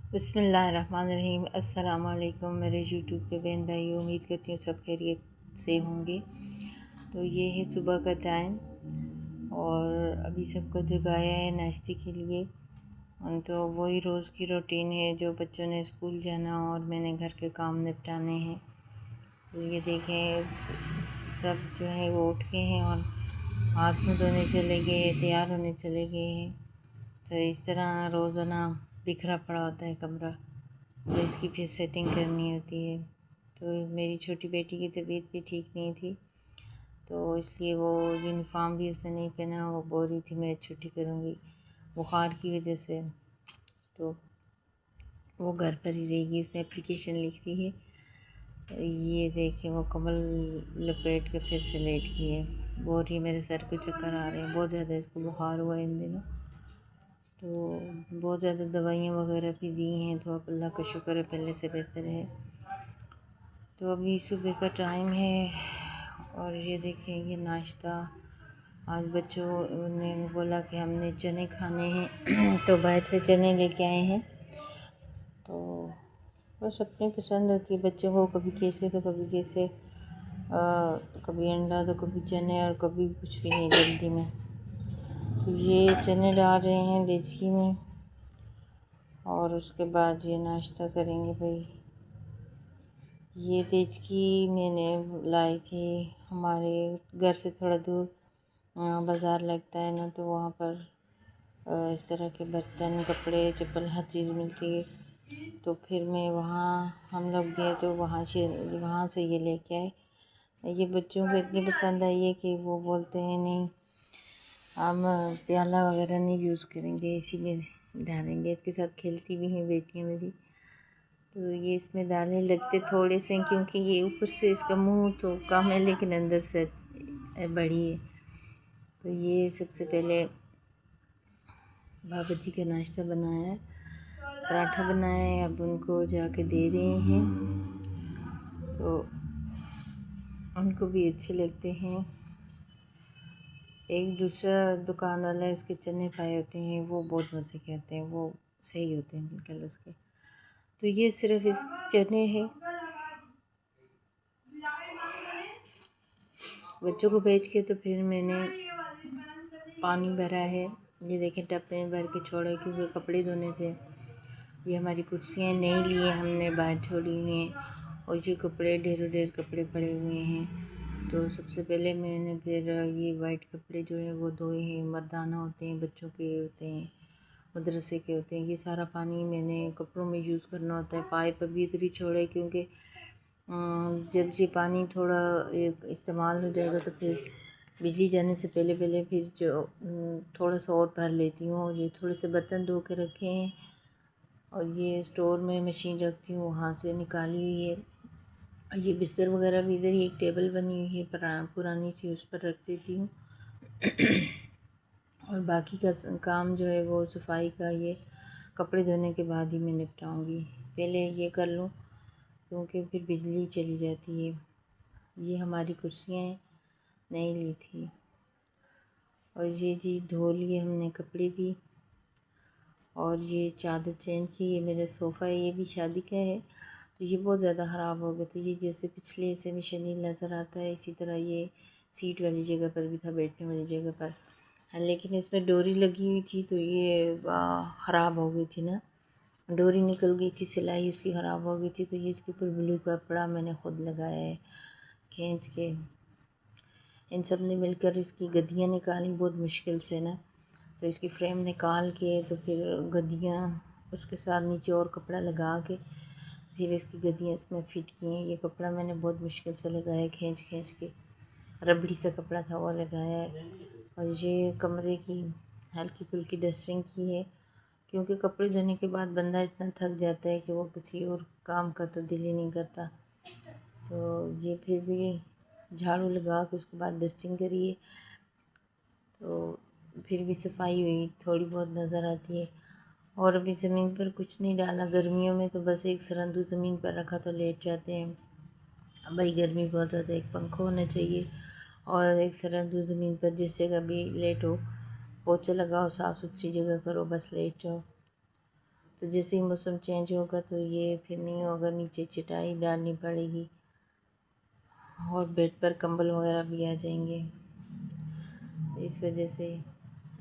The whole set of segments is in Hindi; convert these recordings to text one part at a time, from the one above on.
बिस्मिल्लाहिर्रहमानिर्रहीम। अस्सलाम वालेकुम मेरे यूट्यूब के बहन भाई, उम्मीद करती हूँ सब खैरियत से होंगे। तो ये है सुबह का टाइम और अभी सबको जगाया है नाश्ते के लिए। तो वही रोज़ की रूटीन है, जो बच्चों ने स्कूल जाना और मैंने घर के काम निपटाने हैं। तो ये देखें सब जो है वो उठ गए हैं और हाथ मुँह धोने चले गए, तैयार होने चले गए हैं। तो इस तरह रोज़ाना बिखरा पड़ा होता है कमरा, तो इसकी फिर सेटिंग करनी होती है। तो मेरी छोटी बेटी की तबीयत भी ठीक नहीं थी, तो इसलिए वो यूनिफॉर्म भी उसने नहीं पहना। वो बोल रही थी मैं छुट्टी करूँगी बुखार की वजह से, तो वो घर पर ही रहेगी। उसने एप्लीकेशन लिख दी है। ये देखे वो कमल लपेट के फिर से लेट गई है। बोल रही है मेरे सर को चक्कर आ रहे हैं, बहुत ज़्यादा इसको बुखार हुआ है इन दिनों। तो बहुत ज़्यादा दवाइयाँ वगैरह भी दी हैं, तो अब अल्लाह का शुक्र है पहले से बेहतर है। तो अभी सुबह का टाइम है और ये देखें ये नाश्ता। आज बच्चों ने बोला कि हमने चने खाने हैं तो बाहर से चने लेके आए हैं। तो बस अपनी पसंद होती है बच्चों को, कभी कैसे तो कभी कैसे, कभी अंडा तो कभी चने और कभी कुछ भी नहीं जल्दी में। तो ये चने डाल रहे हैं देचकी में और उसके बाद ये नाश्ता करेंगे भाई। ये देचकी मैंने लाई थी, हमारे घर से थोड़ा दूर बाज़ार लगता है ना, तो वहाँ पर इस तरह के बर्तन, कपड़े, चप्पल हर चीज़ मिलती है। तो फिर मैं वहाँ हम लोग गए तो वहाँ से ये लेके आए। ये बच्चों को इतनी पसंद आई है कि वो बोलते हैं नहीं हम प्याला वगैरह नहीं यूज़ करेंगे, इसी में डालेंगे। इसके साथ खेलती भी हैं बेटियाँ मेरी। तो ये इसमें डालने लगते थोड़े से, क्योंकि ये ऊपर से इसका मुंह तो कम है लेकिन अंदर से बड़ी है। तो ये सबसे पहले बाबा जी का नाश्ता बनाया है, पराठा बनाया है, अब उनको जाके दे रहे हैं। तो उनको भी अच्छे लगते हैं। एक दूसरा दुकान वाला है, उसके चने पाए होते हैं, वो बहुत मज़े के आते हैं, वो सही होते हैं बिल्कुल उसके। तो ये सिर्फ इस चने हैं। बच्चों को भेज के तो फिर मैंने पानी भरा है। ये देखें टब में भर के छोड़ा क्योंकि कपड़े धोने थे। ये हमारी कुर्सियाँ नई लिए हमने बाहर छोड़ी हुई हैं और ये कपड़े ढेरों ढेर कपड़े पड़े हुए हैं। तो सबसे पहले मैंने फिर ये वाइट कपड़े जो है वो धोए हैं। मर्दाना होते हैं, बच्चों के होते हैं, मदरसे के होते हैं। ये सारा पानी मैंने कपड़ों में यूज़ करना होता है। पाइप अभी इधर ही छोड़ा है क्योंकि जब ये पानी थोड़ा इस्तेमाल हो जाएगा तो फिर बिजली जाने से पहले पहले फिर जो थोड़ा सा और भर लेती हूँ। और ये थोड़े से बर्तन धो के रखे हैं और ये स्टोर में मशीन रखती हूँ, वहाँ से निकाली हुई है। और ये बिस्तर वगैरह भी इधर ही एक टेबल बनी हुई है पुरानी सी, उस पर रख देती हूँ। और बाकी का काम जो है वो सफाई का ये कपड़े धोने के बाद ही मैं निपटाऊँगी। पहले ये कर लूँ क्योंकि फिर बिजली चली जाती है। ये हमारी कुर्सियाँ हैं, नई ली थी। और ये जी धो लिए हमने कपड़े भी। और ये चादर चेंज की। ये मेरा सोफ़ा है, ये भी शादी का है, तो ये बहुत ज़्यादा ख़राब हो गया था। ये जैसे पिछले से में शनील नज़र आता है, इसी तरह ये सीट वाली जगह पर भी था, बैठने वाली जगह पर। हाँ, लेकिन इसमें डोरी लगी हुई थी तो ये ख़राब हो गई थी ना, डोरी निकल गई थी, सिलाई उसकी ख़राब हो गई थी। तो ये इसके ऊपर ब्लू कपड़ा मैंने ख़ुद लगाया है खींच के। इन सब ने मिलकर इसकी गद्दियाँ निकाली बहुत मुश्किल से ना। तो इसकी फ्रेम निकाल के तो फिर गद्दियाँ उसके साथ नीचे और कपड़ा लगा के फिर इसकी गद्दियाँ इसमें फ़िट की हैं। ये कपड़ा मैंने बहुत मुश्किल से लगाया, खींच खींच के, रबड़ी सा कपड़ा था वो लगाया है। और ये कमरे की हल्की फुल्की डस्टिंग की है, क्योंकि कपड़े धोने के बाद बंदा इतना थक जाता है कि वो किसी और काम का तो दिल ही नहीं करता। तो ये फिर भी झाड़ू लगा के उसके बाद डस्टिंग करिए तो फिर भी सफाई हुई थोड़ी बहुत नज़र आती है। और अभी ज़मीन पर कुछ नहीं डाला। गर्मियों में तो बस एक सरंदू ज़मीन पर रखा तो लेट जाते हैं। भाई गर्मी बहुत ज़्यादा, एक पंखा होना चाहिए और एक सरंदू ज़मीन पर जिस जगह भी लेट हो, पोछा लगाओ, साफ़ सुथरी जगह करो, बस लेट जाओ। तो जैसे ही मौसम चेंज होगा तो ये फिर नहीं होगा, नीचे चटाई डालनी पड़ेगी और बेड पर कंबल वगैरह भी आ जाएंगे। इस वजह से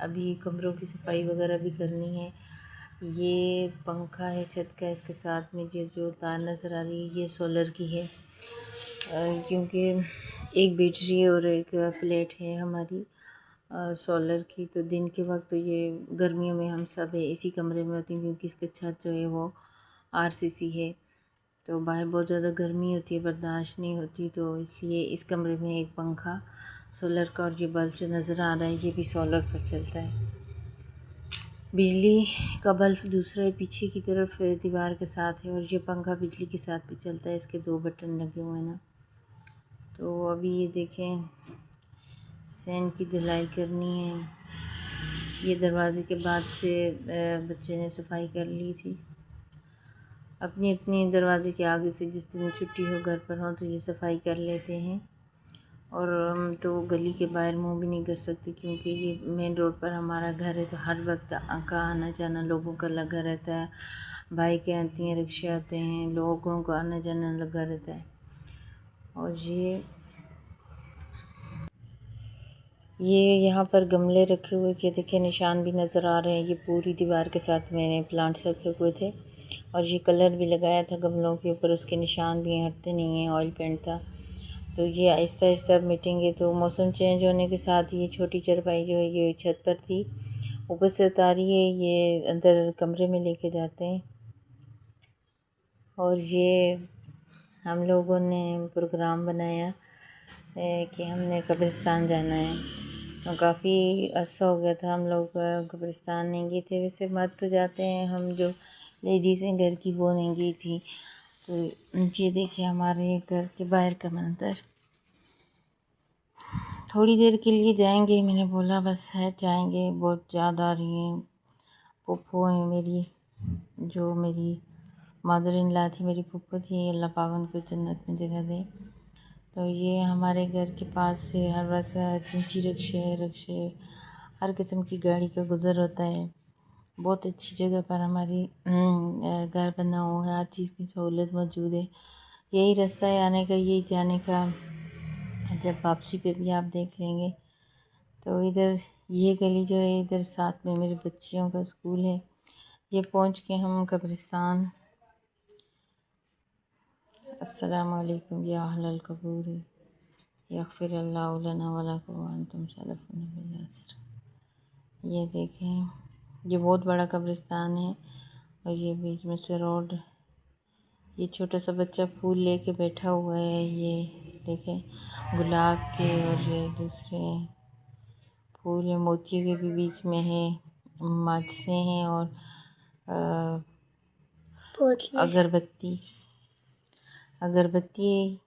अभी कमरों की सफाई वगैरह भी करनी है। ये पंखा है छत का, इसके साथ में जो तार नज़र आ रही है ये सोलर की है, क्योंकि एक बैटरी है और एक प्लेट है हमारी सोलर की। तो दिन के वक्त तो ये गर्मियों में हम सब इसी कमरे में होती हैं, क्योंकि इसकी छत जो है वो आरसीसी है, तो बाहर बहुत ज़्यादा गर्मी होती है, बर्दाश्त नहीं होती, तो इसलिए इस कमरे में एक पंखा सोलर का, और ये बल्ब जो नज़र आ रहा है ये भी सोलर पर चलता है। बिजली का बल्ब दूसरा है पीछे की तरफ दीवार के साथ है, और ये पंखा बिजली के साथ भी चलता है, इसके 2 बटन लगे हुए हैं ना। तो अभी ये देखें सैन की धुलाई करनी है। ये दरवाज़े के बाद से बच्चे ने सफाई कर ली थी। अपनी अपनी दरवाज़े के आगे से जिस दिन छुट्टी हो घर पर हो तो ये सफाई कर लेते हैं, और हम तो गली के बाहर मुंह भी नहीं कर सकते, क्योंकि ये मेन रोड पर हमारा घर है, तो हर वक्त का आना जाना लोगों का लगा रहता है। बाइकें आती हैं, रिक्शे आते हैं, लोगों का आना जाना लगा रहता है। और ये यहाँ पर गमले रखे हुए ये देखिए निशान भी नज़र आ रहे हैं। ये पूरी दीवार के साथ मैंने प्लांट्स रखे हुए थे, और ये कलर भी लगाया था गमलों के ऊपर, उसके निशान भी हटते नहीं हैं, ऑयल पेंट था। तो ये आहिस्ता आहिस्ता मिटेंगे। तो मौसम चेंज होने के साथ ये छोटी चारपाई जो है ये छत पर थी, ऊपर से उतारी है, ये अंदर कमरे में लेके जाते हैं। और ये हम लोगों ने प्रोग्राम बनाया कि हमने कब्रिस्तान जाना है, तो काफ़ी अर्सा हो गया था हम लोग कब्रिस्तान नहीं गए थे। वैसे मर्द तो जाते हैं, हम जो लेडीज़ हैं घर की वो नहीं गई थी। तो ये देखिए हमारे घर के बाहर का मंजर। थोड़ी देर के लिए जाएंगे, मैंने बोला बस है जाएंगे, बहुत याद आ रही है। पुप्पो है मेरी, जो मेरी मदर इन लॉ थी, मेरी पुप्पो थी, अल्लाह पाक उनको जन्नत में जगह दे। तो ये हमारे घर के पास से हर वक्त चिंची रिक्शे हर किस्म की गाड़ी का गुज़र होता है। बहुत अच्छी जगह पर हमारी घर बना हुआ है, हर चीज़ की सहूलत मौजूद है। यही रास्ता है आने का, यही जाने का। जब वापसी पे भी आप देख लेंगे तो इधर ये गली जो है, इधर साथ में मेरे बच्चियों का स्कूल है। ये पहुंच के हम कब्रिस्तान। अस्सलाम वालेकुम या अहलल कबूर यग़फ़िरुल्लाहु लना व लकुम व अंतुम सलफ़ुन बिल अस्र। ये देखें ये बहुत बड़ा कब्रिस्तान है, और ये बीच में से रोड। ये छोटा सा बच्चा फूल लेके बैठा हुआ है, ये देखें गुलाब के, और ये दूसरे फूल है, मोतियों के भी बीच में है, माचिसें हैं, और अगरबत्ती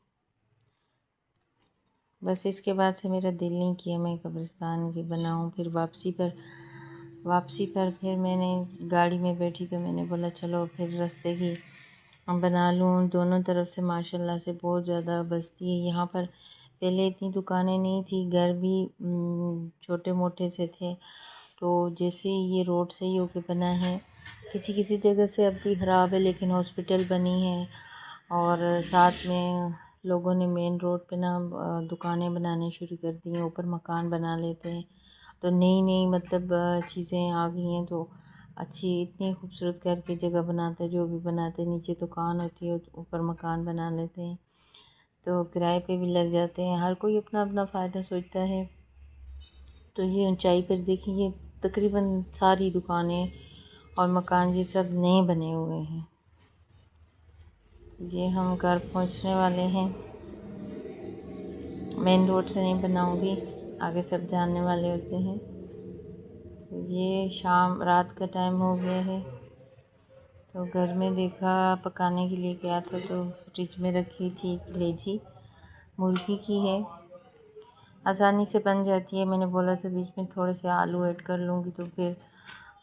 बस इसके बाद से मेरा दिल नहीं किया मैं कब्रिस्तान की बनाऊं। फिर वापसी पर फिर मैंने गाड़ी में बैठी तो मैंने बोला चलो फिर रास्ते की बना लूँ। दोनों तरफ से माशाल्लाह से बहुत ज़्यादा बस्ती है यहाँ पर। पहले इतनी दुकानें नहीं थी, घर भी छोटे मोटे से थे। तो जैसे ये रोड सही होके बना है, किसी किसी जगह से अब भी ख़राब है, लेकिन हॉस्पिटल बनी है, और साथ में लोगों ने मेन रोड पे ना दुकानें बनाने शुरू कर दी हैं, ऊपर मकान बना लेते हैं। तो नई नई मतलब चीज़ें आ गई हैं, तो अच्छी इतनी खूबसूरत करके जगह बनाते हैं, जो भी बनाते हैं नीचे दुकान होती है, ऊपर मकान बना लेते हैं, तो किराए पे भी लग जाते हैं। हर कोई अपना अपना फ़ायदा सोचता है। तो ये ऊंचाई पर देखिए, ये तकरीबन सारी दुकानें और मकान ये सब नए बने हुए हैं। ये हम घर पहुंचने वाले हैं। मेन रोड से नहीं बनाऊंगी, आगे सब जानने वाले होते हैं। तो ये रात का टाइम हो गया है, तो घर में देखा पकाने के लिए क्या था, तो फ्रिज में रखी थी कलेजी, मुर्गी की है, आसानी से बन जाती है। मैंने बोला था बीच में थोड़े से आलू ऐड कर लूँगी, तो फिर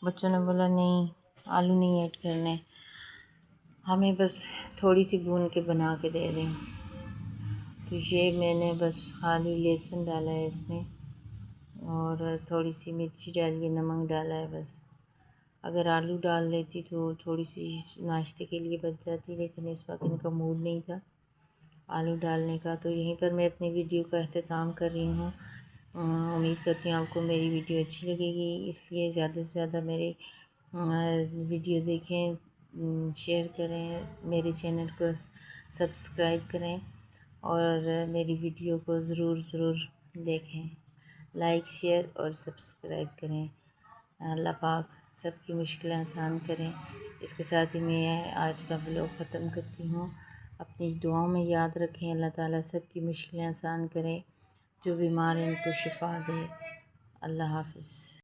बच्चों ने बोला नहीं आलू नहीं ऐड करने, हमें बस थोड़ी सी भून के बना के दे दें। तो ये मैंने बस खाली लहसुन डाला है इसमें, और थोड़ी सी मिर्ची डाली है, नमक डाला है बस। अगर आलू डाल लेती तो थोड़ी सी नाश्ते के लिए बच जाती, लेकिन इस वक्त इनका मूड नहीं था आलू डालने का। तो यहीं पर मैं अपनी वीडियो का अख्ताम कर रही हूँ। उम्मीद करती हूँ आपको मेरी वीडियो अच्छी लगेगी, इसलिए ज़्यादा से ज़्यादा मेरे वीडियो देखें, शेयर करें, मेरे चैनल को सब्सक्राइब करें और मेरी वीडियो को ज़रूर देखें। लाइक, शेयर और सब्सक्राइब करें। अल्लाह पाक सबकी मुश्किलें आसान करें। इसके साथ ही मैं आज का व्लॉग ख़त्म करती हूँ। अपनी दुआओं में याद रखें, अल्लाह ताला सबकी मुश्किलें आसान करें, जो बीमार हैं उनको शिफा दे। अल्लाह हाफ़िज़।